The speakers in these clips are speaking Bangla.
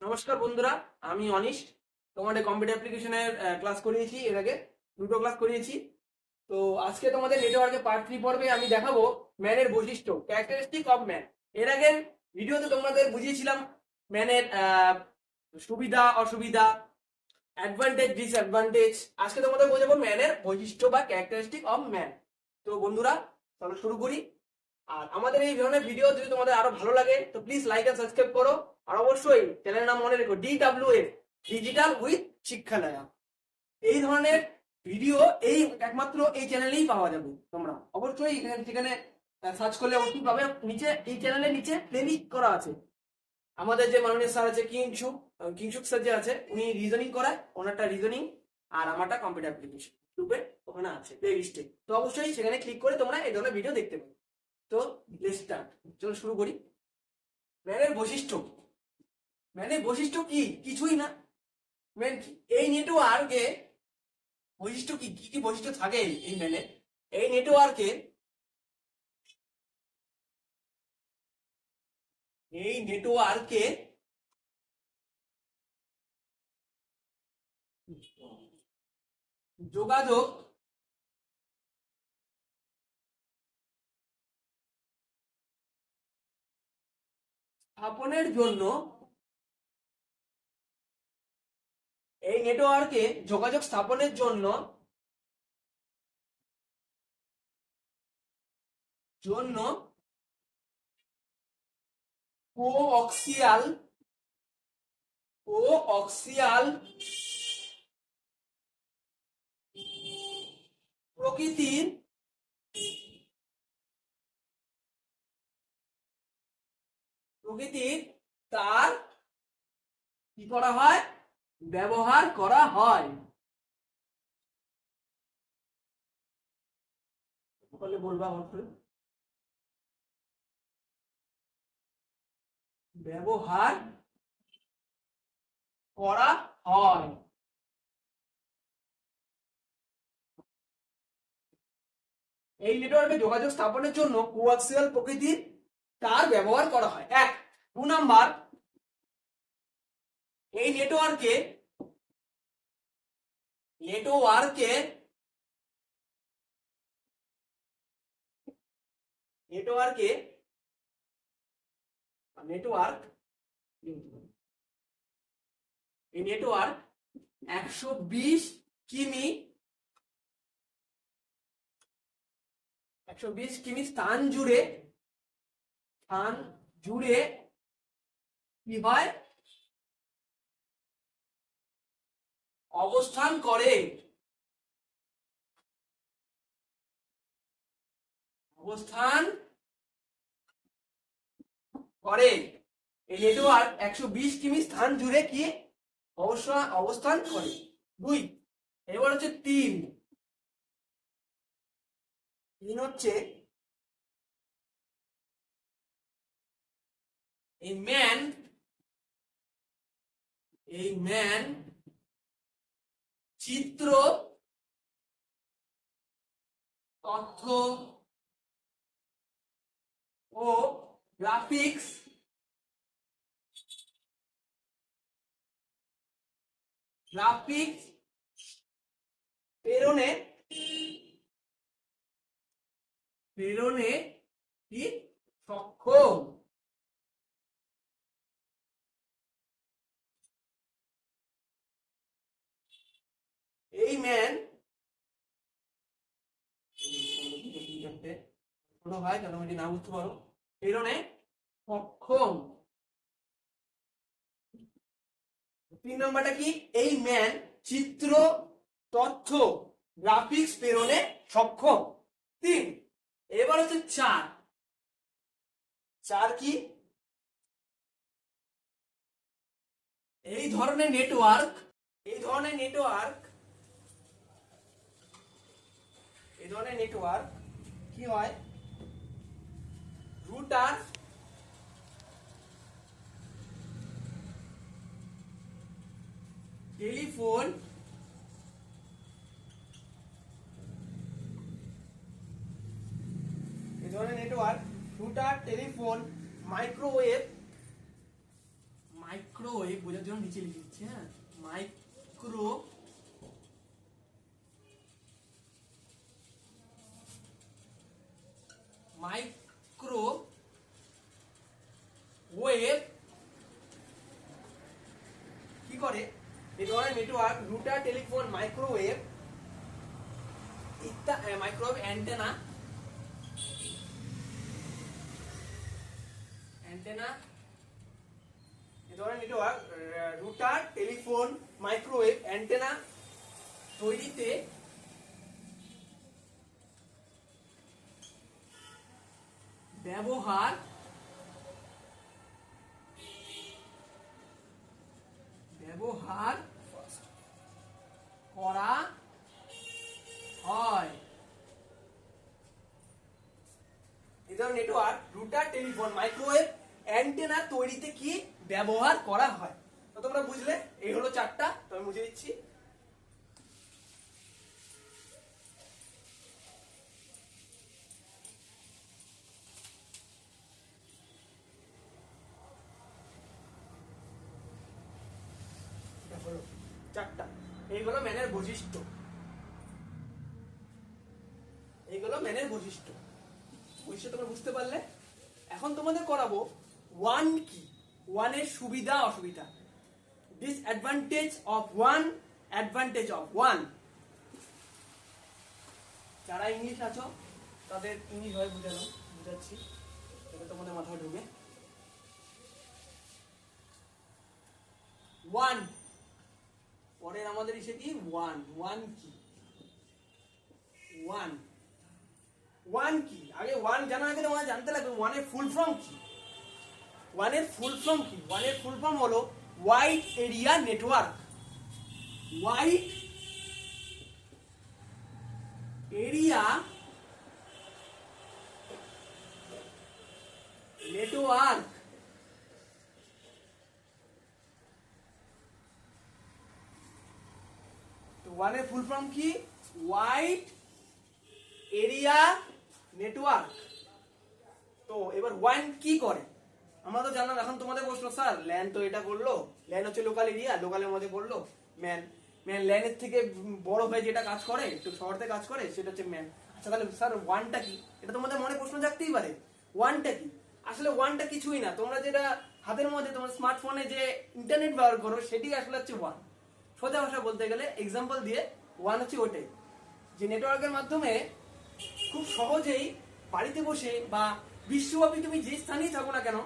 নমস্কার বন্ধুরা, আমি অনিশ। তোমাদের কম্পিউটার অ্যাপ্লিকেশনের ক্লাস করিয়েছি, এর আগে দুটো ক্লাস করিয়েছি। তো আজকে তোমাদের নেটওয়ার্কে পার্ট 3 পর্বে আমি দেখাবো ম্যানের বৈশিষ্ট্য, ক্যারেক্টারিস্টিক অফ ম্যান। এর আগের ভিডিওতে তোমাদের বুঝিয়েছিলাম ম্যানের সুবিধা অসুবিধা, অ্যাডভান্টেজ ডিসঅ্যাডভান্টেজ। আজকে তোমাদের বোঝাবো ম্যানের বৈশিষ্ট্য বা ক্যারেক্টারিস্টিক অফ ম্যান। তো বন্ধুরা, চলো শুরু করি। আর আমাদের এই ধরনের ভিডিও যদি তোমাদের আরো ভালো লাগে তো প্লিজ লাইক এন্ড সাবস্ক্রাইব করো। আর অবশ্যই চ্যানেলের নাম মনে রেখো, DWS, ডিজিটাল উইথ শিক্ষালয়া। এই ধরনের ভিডিও একমাত্র এই চ্যানেলেই পাওয়া যাবে। তোমরা অবশ্যই সেখানে সার্চ করলে অবশ্যই পাবে। নিচে এই চ্যানেলের নিচে প্লেলিস্ট করা আছে। আমাদের যে মাননীয় স্যার আছে কিংসুক স্যার যে আছে, উনি রিজনিং করায়, ওনারটা রিজনিং আর আমারটা কম্পিউটার অ্যাপ্লিকেশন ইউটিউবে ওখানে আছে প্লে লিস্টে। তো অবশ্যই সেখানে ক্লিক করে তোমরা এই ধরনের ভিডিও দেখতে পাবে। তো লেটস স্টার্ট, চলো শুরু করি। ম্যানের বৈশিষ্ট্য। ম্যানের বৈশিষ্ট্য কি? কিছুই না। ম্যান কি? এই নেটওয়ার্কে বৈশিষ্ট্য কি কি কি বৈশিষ্ট্য থাকে এই ম্যানের? এই নেটওয়ার্কে যোগাযোগ স্থাপনের জন্য এই নেটওয়ার্কে যোগাযোগ স্থাপনের জন্য জন্য কোঅক্সিয়াল কোঅক্সিয়াল প্রকৃতির তার কি করা হয়? ব্যবহার করা হয়। বলে বলবা অবশ্যই। ব্যবহার করা হয়। এই নেটওয়ার্কে যোগাযোগ স্থাপনের জন্য কোয়াক্সিয়াল প্রকৃতির তার ব্যবহার করা হয়। 2 নাম্বার, এই নেটওয়ার্কে নেটওয়ার্কে নেটওয়ার্কে নেটওয়ার্ক এই নেটওয়ার্ক 120 কিমি 120 কিমি স্থান জুড়ে কি হয়? অবস্থান করে। এই নেটওয়ার্ক 120 কিমি স্থান জুড়ে কি অবস্থান করে। 2, এবার হচ্ছে 3 হচ্ছে এই ম্যান চিত্র, তথ্য ও গ্রাফিক্স প্রেরণে কি সক্ষম। এই ম্যান ছোট হয় কেন না বুঝতে পারো, প্রেরণে সক্ষম। 3 নম্বরটা কি? এই ম্যান চিত্র, তথ্য, গ্রাফিক্স প্রেরণে সক্ষম। 3। এবার হচ্ছে 4 কি? এই ধরনের নেটওয়ার্ক কি হয়? রুটার, টেলিফোন, এই ধরনের network rotor, telephone, microwave microwave বোঝার জন্য নিচে লিখে দিচ্ছি, হ্যাঁ, মাইক্রো মাইক্রোওয়েভ কি করে, এই ধরনের network rotor, telephone, microwave microwave antenna এই ধরনের network rotor, telephone, microwave antenna তৈরিতে ব্যবহার করা হয়। এই ধরনের network rotor, telephone, microwave antenna তৈরিতে কি ব্যবহার করা হয়। তো তোমরা বুঝলে, এই হলো চারটা, তো আমি মুছে দিচ্ছি। চারটা, এইগুলো ম্যানের বৈশিষ্ট্য, এইগুলো ম্যানের বৈশিষ্ট্য তোমরা বুঝতে পারলে। এখন তোমাদের করাবো ওয়ান কি, ওয়ানের সুবিধা অসুবিধা, disadvantage of one, advantage of one. যারা ইংলিশ আছো তাদের ইংলিশ ভাবে বুঝাচ্ছি, এটা তোমাদের মাথায় ঢুকে। ওয়ান, পরের আমাদের এসে কি ওয়ান, ওয়ান কি, ওয়ান কি, আগে ওয়ান জানার আগে তোমাদের জানতে লাগবে ওয়ানের ফুল ফর্ম কি। ওয়ানের ফুল ফর্ম হলো wide area network. Wide area network. তো ওয়ানের ফুল ফর্ম কি, ওয়াইড এরিয়া নেটওয়ার্ক। তো এবার ওয়ান কি করে আমরা তো জানলাম। এখন তোমাদের প্রশ্ন, স্যার ল্যান তো এটা করলো, ল্যান হচ্ছে লোকাল এরিয়া, লোকালের মধ্যে করলো ম্যান, ল্যানের থেকে বড় হয়ে যেটা কাজ করে, একটু শহরতে কাজ করে, সেটা হচ্ছে ম্যান। আচ্ছা তাহলে স্যার ওয়ানটা কি, এটা তোমাদের মনে প্রশ্ন জাগতেই পারে, ওয়ানটা কি। আসলে ওয়ানটা কিছুই না, তোমরা যেটা হাতের মধ্যে তোমার স্মার্টফোনে যে ইন্টারনেট ব্যবহার করো সেটি আসলে হচ্ছে ওয়ান। সোজা ভাষা বলতে গেলে এক্সাম্পল দিয়ে ওয়ান হচ্ছে ওটাই, যে নেটওয়ার্কের মাধ্যমে খুব সহজেই বাড়িতে বসে বা বিশ্বব্যাপী তুমি যে স্থানেই থাকো না কেন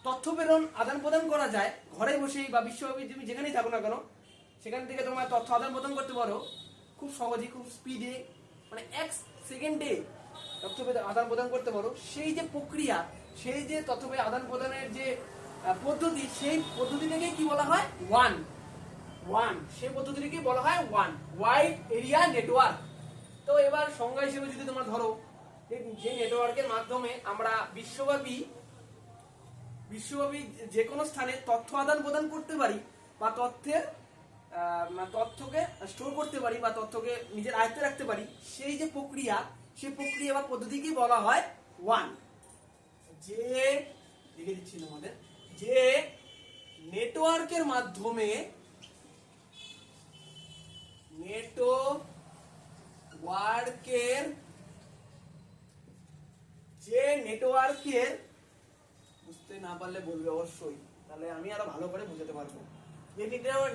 তথ্য প্রেরণ আদান প্রদান করা যায়। ঘরে বসেই বা বিশ্বব্যাপী তুমি যেখানেই থাকো না কেন সেখান থেকে তোমার তথ্য আদান প্রদান করতে পারো খুব সহজেই, খুব স্পিডে, মানে 1 সেকেন্ডে তথ্য আদান প্রদান করতে পারো। সেই যে প্রক্রিয়া, সেই যে তথ্য আদান প্রদানের যে পদ্ধতি, সেই পদ্ধতিটাকে কি বলা হয়, ওয়ান। সেই পদ্ধতিটাকে বলা হয় ওয়ান, ওয়াইড এরিয়া নেটওয়ার্ক। তো এবার সংজ্ঞা হিসেবে যদি তোমরা ধরো যে নেটওয়ার্কের মাধ্যমে আমরা বিশ্বব্যাপী যে কোনো স্থানে তথ্য আদান প্রদান করতে পারি বা তথ্যকে স্টোর করতে পারি বা তথ্যকে নিজের আয়ত্তে রাখতে পারি, সেই যে প্রক্রিয়া, সেই প্রক্রিয়া বা পদ্ধতিকে বলা হয় ওয়ান। যে লিখে দিচ্ছি আমাদের, যে নেটওয়ার্কের মাধ্যমে বুঝতে না পারলে বলবে অবশ্যই, তাহলে আমি আরো ভালো করে বুঝাতে পারবো। যে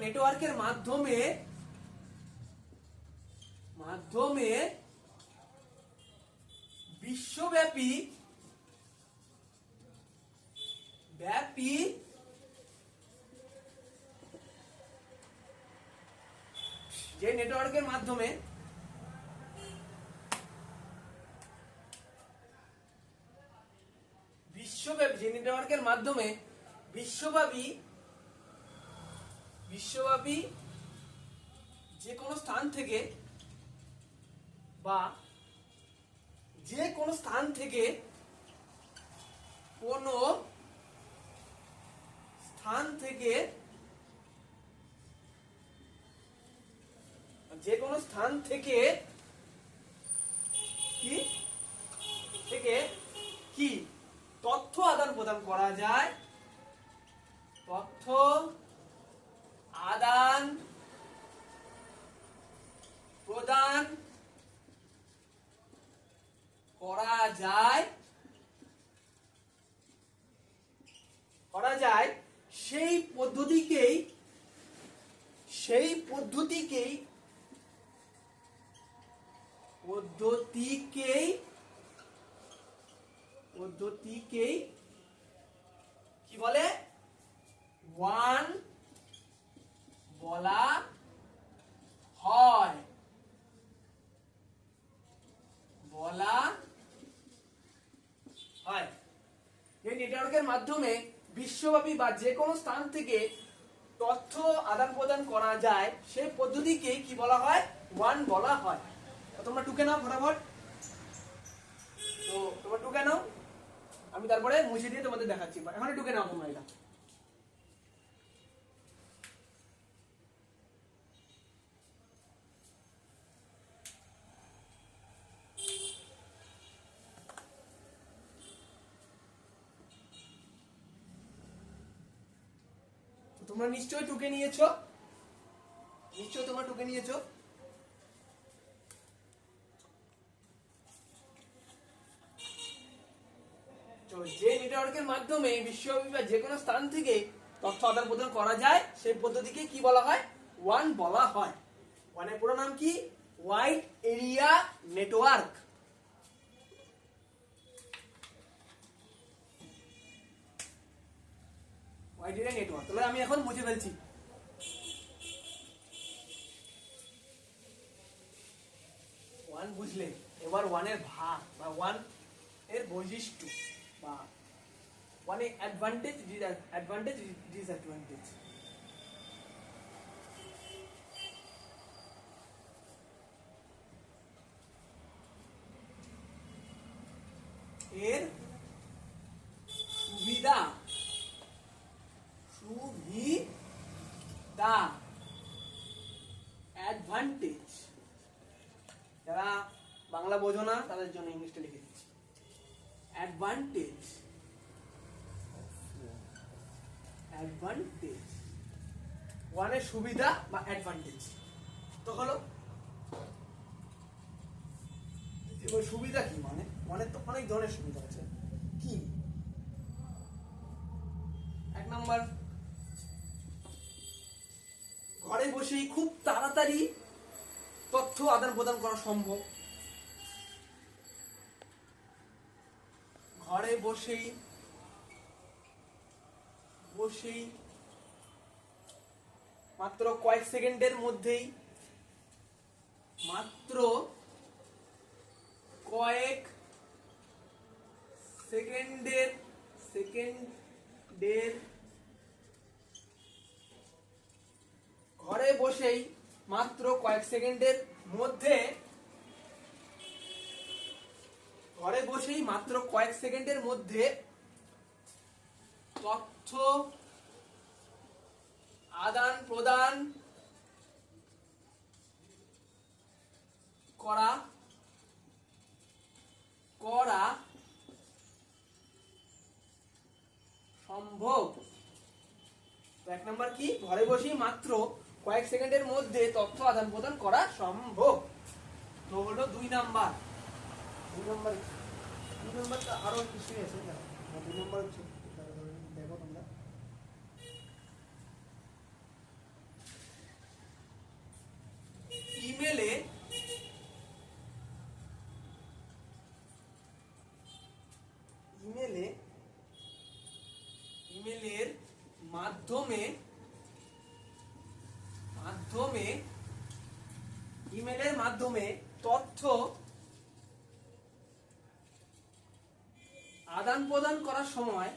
নেটওয়ার্কের মাধ্যমে বিশ্বব্যাপী যে নেটওয়ার্কের মাধ্যমে বিশ্বব্যাপী যে কোনো স্থান থেকে বা যে কোনো স্থান থেকে কি তথ্য আদান প্রদান করা যায়, তথ্য আদান প্রদান করা যায় সেই পদ্ধতিকেই কি বলে ওয়ান বলা হয় এই নেটওয়ার্কের মাধ্যমে বিশ্বব্যাপী বা যে কোনো স্থান থেকে তথ্য আদান প্রদান করা যায় সেই পদ্ধতিকে কি বলা হয় ওয়ান বলা হয়। তোমরা টুকে নাও ফটাফট। তো তোমরা টুকে নাও, আমি তারপরে মুছে দিয়ে তোমাদের দেখাচ্ছি। এখন টুকে নাও তোমরা এটা। তোমরা নিশ্চয়ই টুকে নিয়েছো, তোমরা টুকে নিয়েছো। যে নেটওয়ার্কের মাধ্যমে বিশ্বব্যাপী বা যে কোনো স্থান থেকে তথ্য আদান প্রদান করা যায় সেই পদ্ধতিকে কি বলা হয় ওয়ান বলা হয়। ওয়ানের পুরো নাম কি wide area network. Wide area network. তাহলে আমি এখন মুছে ফেলছি। ওয়ান বুঝলে, এবার ওয়ানের ভাগ বা ওয়ান এর বৈশিষ্ট্য বা ওয়ান এর অ্যাডভান্টেজ ডিসঅ্যাডভান্টেজ। এর সুবিধা অ্যাডভান্টেজ। যারা বাংলা বোঝো না তাদের জন্য ইংলিশটা লিখে দিচ্ছি। অ্যাডভান্টেজ ওয়ানের সুবিধা বা অ্যাডভান্টেজ তো হলো। এবার সুবিধা কি মানে তো অনেক ধরনের সুবিধা আছে। কি এক নাম্বার, ঘরে বসেই খুব তাড়াতাড়ি তথ্য আদান প্রদান করা সম্ভব। ঘরে বসেই মাত্র কয়েক সেকেন্ডের মধ্যেই ঘরে বসেই মাত্র কয়েক সেকেন্ডের মধ্যে তথ্য আদান প্রদান করা সম্ভব। এক নাম্বার কি ঘরে বসেই মাত্র কয়েক সেকেন্ডের মধ্যে তথ্য আদান প্রদান করা সম্ভব। তো হলো দুই নাম্বার তো আরো কিছুই আছে। দুই নাম্বার হচ্ছে দেখো তোমরা ইমেলের মাধ্যমে তথ্য আদান প্রদান করার সময়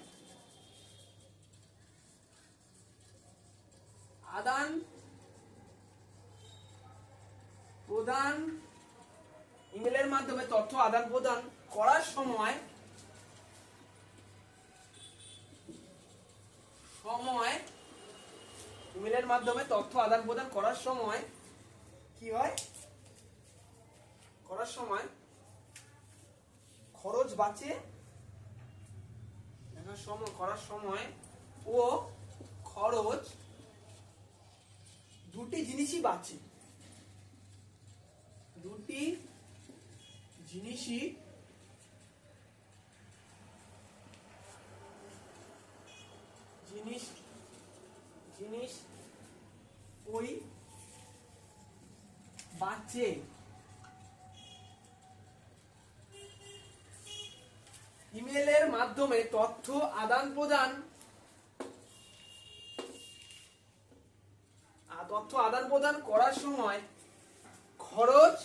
ইমেলের মাধ্যমে তথ্য আদান প্রদান করার সময় কি হয় খরচ বাঁচে ও খরচ দুটি জিনিসই বাড়ছে, দুটি জিনিসই জিনিস ওই বাড়ছে। ইমেলের মাধ্যমে তথ্য আদান প্রদান করার সময় খরচ,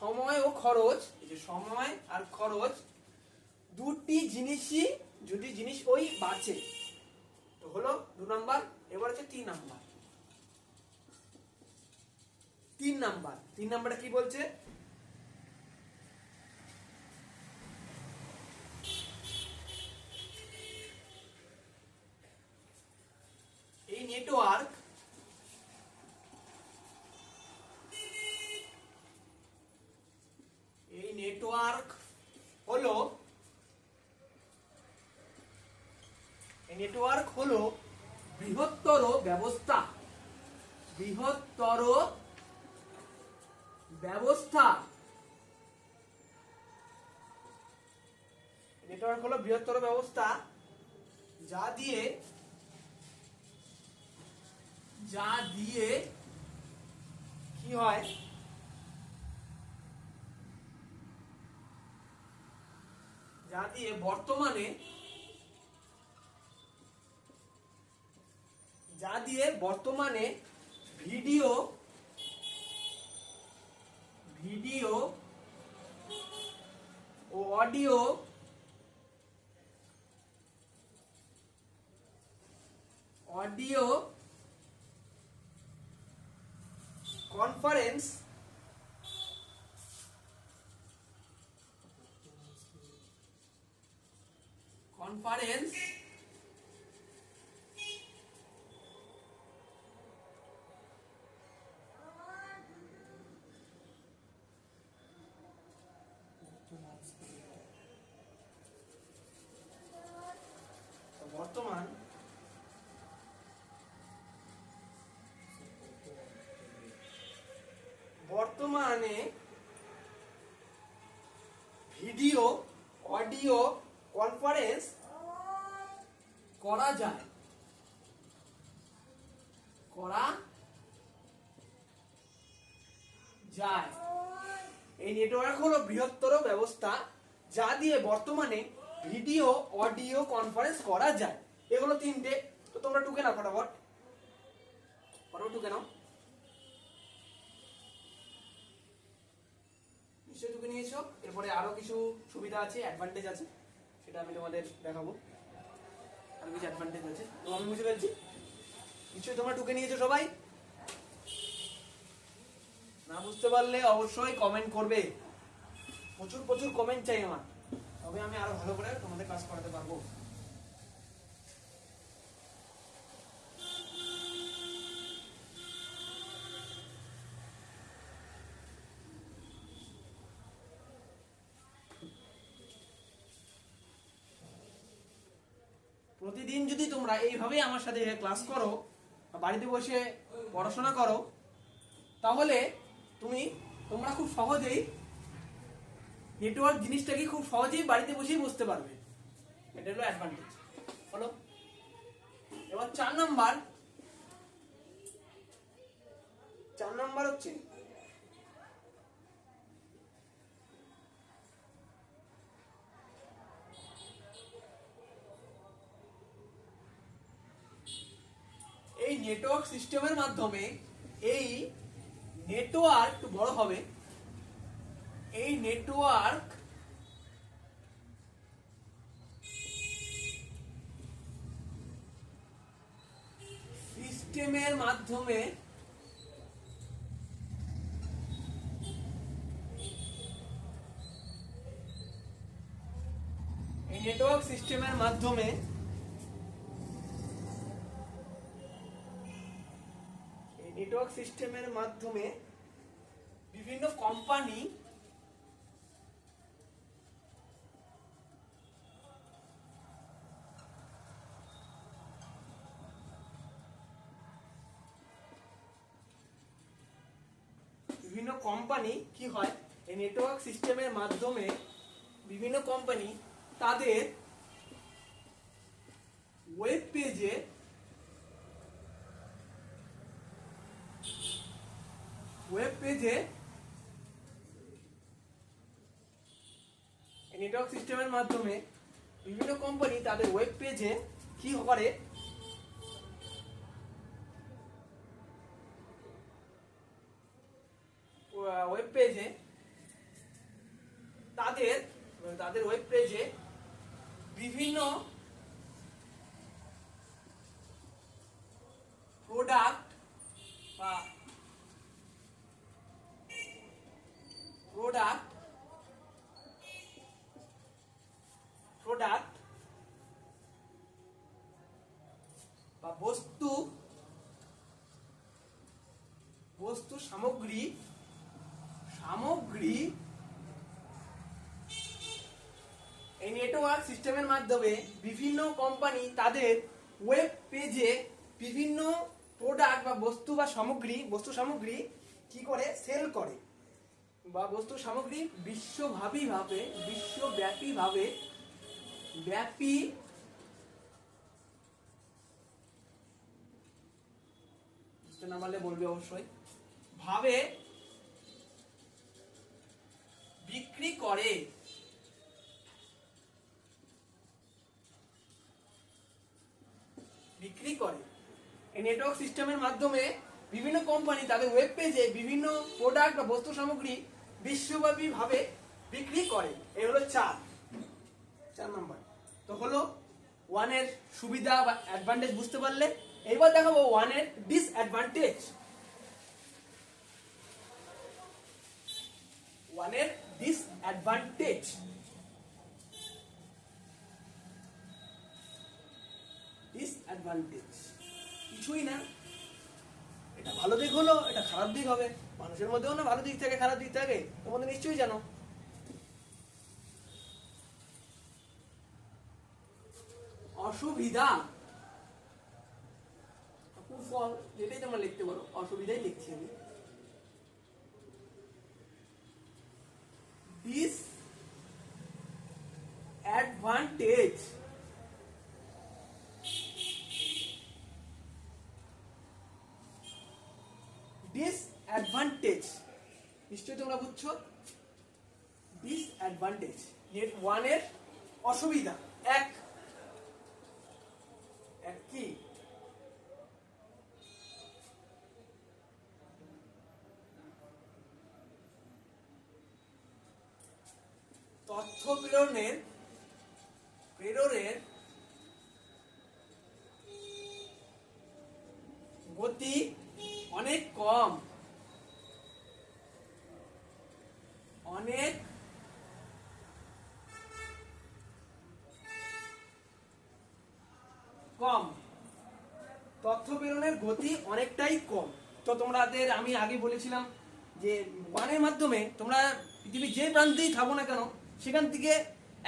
সময় ও খরচ, এই যে সময় আর খরচ দুটি জিনিস ওই বাড়ছে। তো হলো 2 নাম্বার। এবার হচ্ছে 3 নাম্বার। 3 নাম্বারে কি বলছে, এই নেটওয়ার্ক হলো বৃহত্তর ব্যবস্থা, নেটওয়ার্ক হলো বৃহত্তর ব্যবস্থা যা দিয়ে কি হয়, যা দিয়ে বর্তমানে ভিডিও ও অডিও কনফারেন্স বর্তমানে ভিডিও অডিও কনফারেন্স করা যায়। এই নেটওয়ার্ক হলো বৃহত্তর ব্যবস্থা যা দিয়ে বর্তমানে ভিডিও অডিও কনফারেন্স করা যায়। এগুলো 3টে। তো তোমরা টুকে নাও ফটাফট টুকে নাও। নিশ্চয়ই টুকে নিয়েছো। এরপরে আরো কিছু সুবিধা আছে, অ্যাডভান্টেজ আছে, সেটা আমি তোমাদের দেখাবো। আরো কিছু অ্যাডভান্টেজ আছে, তো আমি বুঝে ফেলছি। নিশ্চয়ই তোমরা টুকে নিয়েছো সবাই। না বুঝতে পারলে অবশ্যই কমেন্ট করবে, প্রচুর কমেন্ট চাই আমার, তবে আমি আরো ভালো করে তোমাদের ক্লাস করাতে পারবো। প্রতিদিন যদি তোমরা এইভাবে আমার সাথে ক্লাস করো, বাড়িতে বসে পড়াশোনা করো, তাহলে তোমরা খুব সহজেই নেটওয়ার্ক জিনিসটাকে খুব সহজেই বাড়িতে বসেই বুঝতে পারবে। এটা হলো অ্যাডভান্টেজ। হলো এবার 4 নাম্বার হচ্ছে এই নেটওয়ার্ক সিস্টেমের মাধ্যমে এই নেটওয়ার্ক বড় হবে, এই নেটওয়ার্ক সিস্টেমের মাধ্যমে বিভিন্ন কোম্পানি কোম্পানি কি হয়, এই নেটওয়ার্ক সিস্টেমের মাধ্যমে বিভিন্ন কোম্পানি তাদের ওয়েব পেজে নেটওয়ার্ক সিস্টেমের মাধ্যমে বিভিন্ন কোম্পানি তাদের ওয়েব পেজে কি করে, ওয়েব পেজে তাদের ওয়েব পেজে বিভিন্ন প্রোডাক্ট বা বস্তু সামগ্রী এই নেটওয়ার্ক সিস্টেমের মাধ্যমে বিভিন্ন কোম্পানি তাদের ওয়েব পেজে বিভিন্ন প্রোডাক্ট বা বস্তু সামগ্রী কি করে সেল করে, বা বস্তু সামগ্রী বিশ্বব্যাপী বুঝতে না পারলে বলবে অবশ্যই, ভাবে বিক্রি করে। এই নেটওয়ার্ক সিস্টেমের মাধ্যমে বিভিন্ন কোম্পানি তাদের ওয়েব পেজে বিভিন্ন প্রোডাক্ট বা বস্তু সামগ্রী বিশ্বব্যাপী ভাবে বিক্রি করে। এই হলো 4 নাম্বার। তো হলো 1 এর সুবিধা বা অ্যাডভান্টেজ বুঝতে পারলে। এবার দেখাবো 1 এর ডিসঅ্যাডভান্টেজ। 1 এর ডিসঅ্যাডভান্টেজ কিছুই না, এটা ভালো দিক হলো, এটা খারাপ দিক হবে। মানুষের মধ্যেও না ভালো দিক থাকে, খারাপ দিক থাকে, তোমাদের নিশ্চয়ই জানো। অসুবিধা, কুফল যেটাই তোমরা লিখতে পারো, অসুবিধাই লিখছি আমি। ডিসঅ্যাডভান্টেজ, নিশ্চয়ই তোমরা বুঝছো। ডিসঅ্যাডভান্টেজ, নেট 1 এর অসুবিধা এক কি, তথ্য প্রেরণের গতি অনেক কম, তথ্য প্রেরণের গতি অনেকটাই কম। তো তোমাদের আমি আগে বলেছিলাম যে 1 এর মাধ্যমে তোমরা পৃথিবীর যে প্রান্তেই থাকো না কেন সেখান থেকে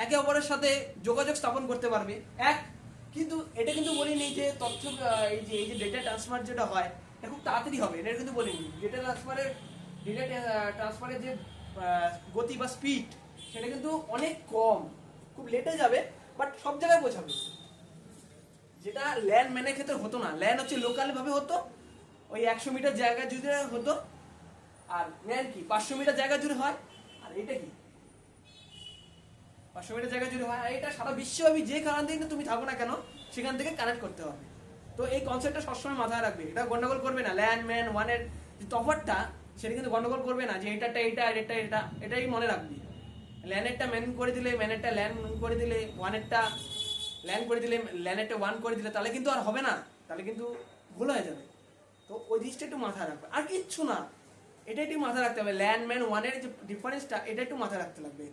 একে অপরের সাথে যোগাযোগ স্থাপন করতে পারবে। কিন্তু এটা কিন্তু বলিনি যে তথ্য এই যে ডেটা ট্রান্সফার যেটা হয় এটা খুব তাড়াতাড়ি হবে, এটা কিন্তু বলিনি। ডেটা ট্রান্সফারের যে গতি বা স্পিড সেটা কিন্তু অনেক কম, খুব লেটে যাবে, বাট সব জায়গায় পৌঁছাবে। যেটা ল্যান্ড ম্যানের ক্ষেত্রে হতো না। ল্যান্ড হচ্ছে লোকাল ভাবে হতো, ওই 100 মিটার জায়গা জুড়ে হতো, আর ম্যান কি 500 মিটার জায়গা জুড়ে হয়। আর এটা কি 500 মিটার জায়গা জুড়ে হয়, আর এটা সারা বিশ্বব্যাপী যে কারণ থেকে তুমি থাকো না কেন সেখান থেকে কানেক্ট করতে হবে। তো এই কনসেপ্টটা সবসময় মাথায় রাখবে, এটা গন্ডগোল করবে না। ল্যান্ড ম্যান 1 এর যে তফাৎটা সেটা কিন্তু গন্ডগোল করবে না, যে এটা এটাই মনে রাখবি। ল্যান্ডেরটা ম্যান করে দিলে, ম্যানেরটা ল্যান্ড করে দিলে, 1 এরটা ল্যান্ড করে দিলে, ল্যান্ডেরটা 1 করে দিলে, তাহলে কিন্তু আর হবে না, তাহলে কিন্তু ভুল হয়ে যাবে। তো ওই জিনিসটা একটু মাথায় রাখবে, আর কিচ্ছু না, এটা একটু মাথায় রাখতে হবে। ল্যান্ড ম্যান 1 এর যে ডিফারেন্সটা এটা একটু মাথায় রাখতে লাগবে,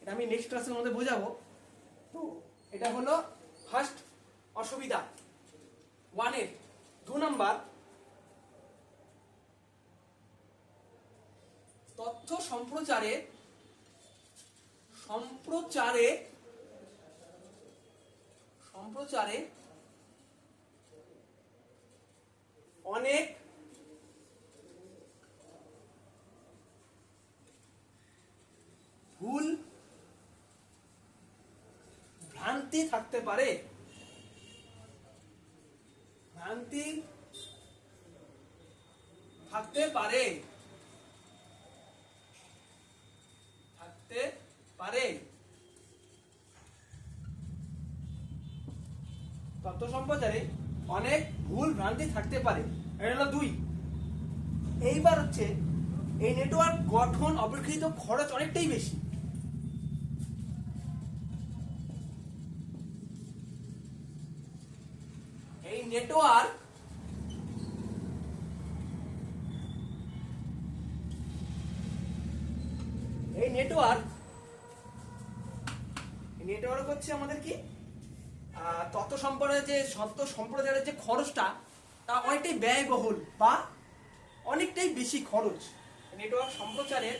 এটা আমি নেক্সট ক্লাসের মধ্যে বোঝাবো। তো এটা হলো ফার্স্ট অসুবিধা 1 এর। 2 নাম্বার, তথ্য সম্প্রচারে অনেক ভ্রান্তি থাকতে পারে, ভ্রান্তি থাকতে পারে, থাকতে পারে। তথ্য সম্প্রচারে অনেক ভুল ভ্রান্তি থাকতে পারে, এটা হলো 2। এইবার হচ্ছে এই নেটওয়ার্ক গঠন অপেক্ষিত খরচ অনেকটাই বেশি। এই নেটওয়ার্ক নেটওয়ার্ক হচ্ছে আমাদের কি তথ্য সম্প্রচারের যে খরচটা তা অনেকটাই ব্যয়বহুল বা অনেকটাই বেশি খরচ। নেটওয়ার্ক সম্প্রচারের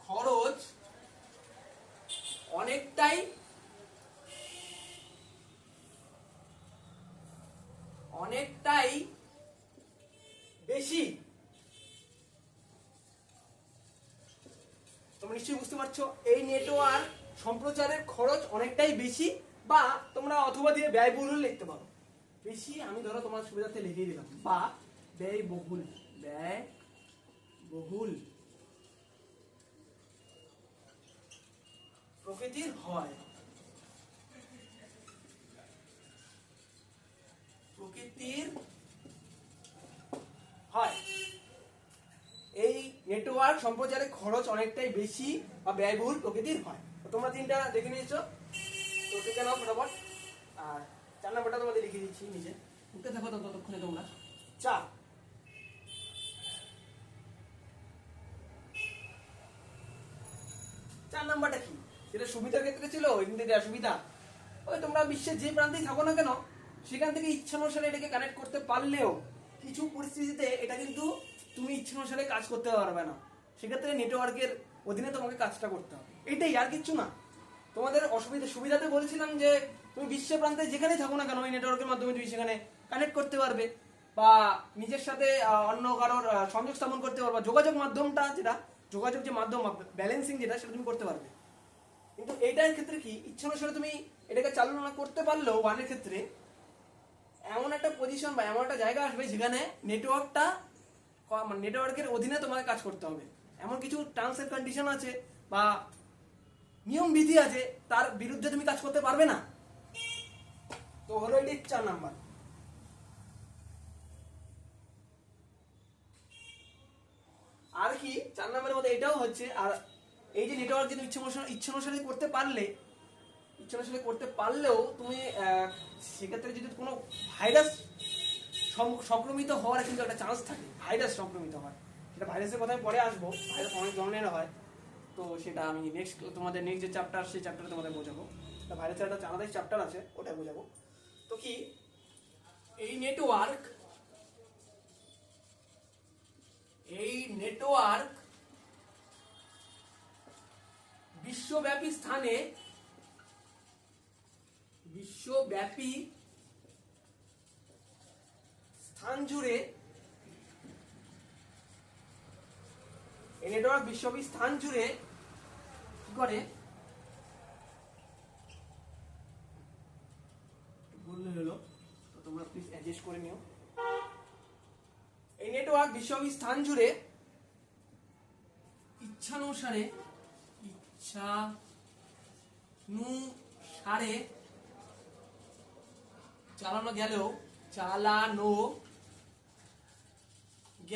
খরচ অনেকটাই বেশি। তোমরা নিশ্চয়ই বুঝতে পারছো, এই নেটওয়ার্ক সম্প্রচারের খরচ অনেকটাই বেশি, বা তোমরা অথবা দিয়ে ব্যয়বহুল লিখতে পারো। বেশি আমি ধরো তোমার সুবিধার্থে লিখিয়ে দিলাম, বা ব্যয়বহুল প্রকৃতির হয়। এই নেটওয়ার্ক সম্প্রচারের খরচ অনেকটাই বেশি বা ব্যয়বহুল প্রকৃতির হয়। তোমরা 3টা দেখে নিয়েছো, তো ঠিক নাও ফটাফট। আর 4 নম্বরটা তোমাদের লিখে দিচ্ছি নিচে, উঠতে থাকো ততক্ষণে তোমরা। 4 নাম্বারটা কি, যেটা সুবিধার ক্ষেত্রে ছিল কিন্তু এটা অসুবিধা। ওই তোমরা বিশ্বের যে প্রান্তেই থাকো না কেন সেখান থেকে ইচ্ছানুসারে এটাকে কানেক্ট করতে পারলেও কিছু পরিস্থিতিতে এটা কিন্তু তুমি ইচ্ছানুসারে কাজ করতে পারবে না, সেক্ষেত্রে নেটওয়ার্কের অধীনে তোমাকে কাজটা করতে হবে, এটাই, আর কিছু না। তোমাদের সুবিধাতে বলেছিলাম যে তুমি বিশ্ব প্রান্তে যেখানেই থাকো না কেন ওই নেটওয়ার্কের মাধ্যমে তুমি সেখানে কানেক্ট করতে পারবে, বা নিজের সাথে অন্য কারোর সংযোগ স্থাপন করতে পারবে, যোগাযোগ মাধ্যমটা যেটা, যোগাযোগ যে মাধ্যম ব্যালেন্সিং যেটা, সেটা তুমি করতে পারবে। কিন্তু এইটার ক্ষেত্রে কি, ইচ্ছানুসারে তুমি এটাকে চালনা করতে পারলেও ওয়ানের ক্ষেত্রে এমন একটা পজিশন বা এমন একটা জায়গা আসবে যেখানে নেটওয়ার্কের অধীনে তোমাকে কাজ করতে হবে, এমন কিছু টার্মস এন্ড কন্ডিশন আছে বা নিয়ম বিধি আছে, তার বিরুদ্ধে তুমি কাজ করতে পারবে না। তো হলো এটি 4 নাম্বার। আর কি 4 নাম্বারের মধ্যে এটাও হচ্ছে, আর এই যে নেটওয়ার্ক যদি ইচ্ছানুসারে করতে পারলেও তুমি সেক্ষেত্রে যদি কোনো ভাইরাস সংক্রমিত হওয়ার কিন্তু একটা চান্স থাকে, ভাইরাস সংক্রমিত হয়, সেটা ভাইরাসের কথায় পরে আসবো, ভাইরাস অনেক ধরনের হয়, তো সেটা আমি তোমাদের নেক্সট যে চ্যাপ্টার সেই চ্যাপ্টারে তোমাদের বোঝাবো। ভাইরাসের একটা আলাদাই চ্যাপ্টার আছে, ওটা বোঝাবো। তো কি এই নেটওয়ার্ক বিশ্বব্যাপী স্থান জুড়ে এই নেটওয়ার্ক বিশ্বব্যাপী স্থান জুড়ে কি করে বললে হলো, তো তোমরা প্লিজ অ্যাডজাস্ট করে নিও। এই নেটওয়ার্ক বিশ্বব্যাপী স্থান জুড়ে ইচ্ছানুসারে চালানো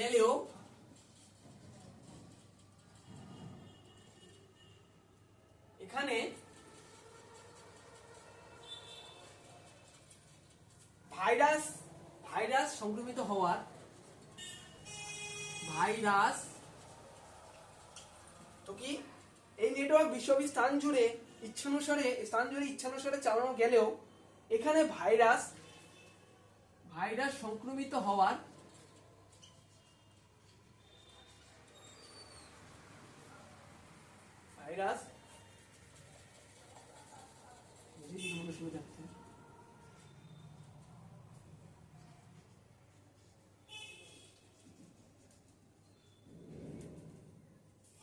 গেলেও এখানে ভাইরাস সংক্রমিত হওয়ার তো কি এই নেটওয়ার্ক বিশ্বব্যাপী স্থান জুড়ে ইচ্ছানুসারে চালানো গেলেও এখানে ভাইরাস সংক্রমিত হওয়ার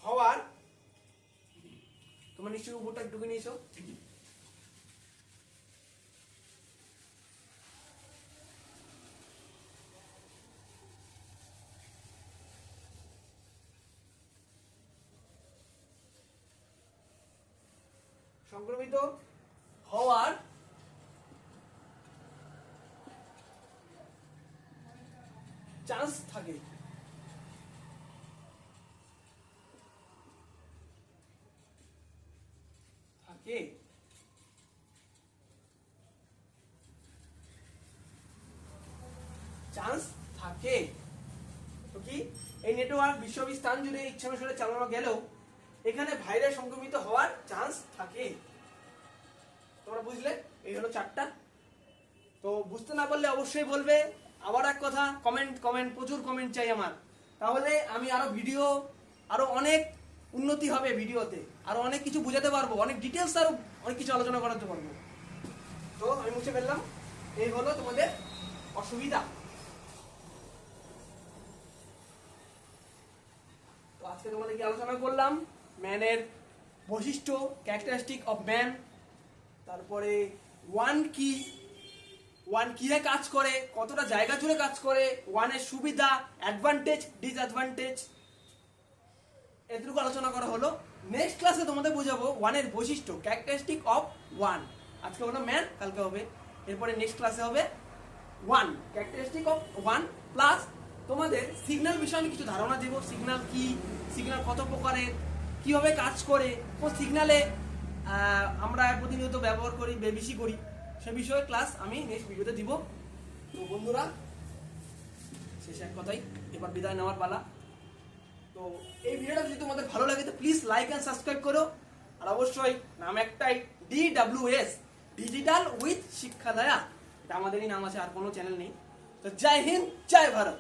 হওয়ার তোমার নিশ্চয়ই উপরটা ঢুকে নিয়েছো। সংক্রমিত হওয়ার চান্স থাকে। চান্স থাকে। তো কি এই নেটওয়ার্ক বিশ্ববিস্তার জুড়ে ইচ্ছানুসারে চালানো গেলেও এখানে ভাইরাস সংক্রমিত হওয়ার চান্স থাকে। তোমরা বুঝলে? এই হলো চারটা। তো বুঝতে না পারলে অবশ্যই বলবে। আবার এক কথা, কমেন্ট প্রচুর কমেন্ট চাই আমার, তাহলে আমি আরো ভিডিও আরো অনেক উন্নতি হবে, ভিডিওতে আরো অনেক কিছু বুঝাতে পারবো, অনেক ডিটেলস আরো অনেক কিছু আলোচনা করাতে পারবো। তো আমি মুছে ফেললাম। এই হলো তোমাদের অসুবিধা। তো আজকে তোমাদের কি আলোচনা করলাম? ম্যানের বৈশিষ্ট্য, ক্যারেক্টারিস্টিক অফ ম্যান, তারপরে ওয়ান কিভাবে কাজ করে, কতটা জায়গা জুড়ে কাজ করে, ওয়ানের সুবিধা, অ্যাডভান্টেজ, ডিসঅ্যাডভান্টেজ, এটুকু আলোচনা করা হলো। নেক্সট ক্লাসে তোমাদের বোঝাবো ওয়ানের বৈশিষ্ট্য, ক্যারেক্টারিস্টিক অফ ওয়ান। আজকে হলো ম্যান, কালকে হবে, এরপরে নেক্সট ক্লাসে হবে one, characteristic of one, plus তোমাদের সিগন্যাল বিষয়ে আমি কিছু ধারণা দেবো। সিগন্যাল কি, সিগন্যাল কত প্রকারের, কিভাবে কাজ করে, কোন সিগন্যালে আমরা প্রতিনিয়ত ব্যবহার করি, বেশি করি, সে বিষয়ে ক্লাস আমি নেক্সট ভিডিওতে দিব। তো বন্ধুরা, শেষে এক কথাই, এবার বিদায় নেওয়ার পালা। তো এই ভিডিওটা যদি তোমাদের ভালো লাগে তো প্লিজ লাইক এন্ড সাবস্ক্রাইব করো। আর অবশ্যই নাম একটাই, DWS, ডিজিটাল উইথ শিক্ষাদায়া। এটা আমাদেরই নাম আছে, আর কোনো চ্যানেল নেই। তো জয় হিন্দ, জয় ভারত।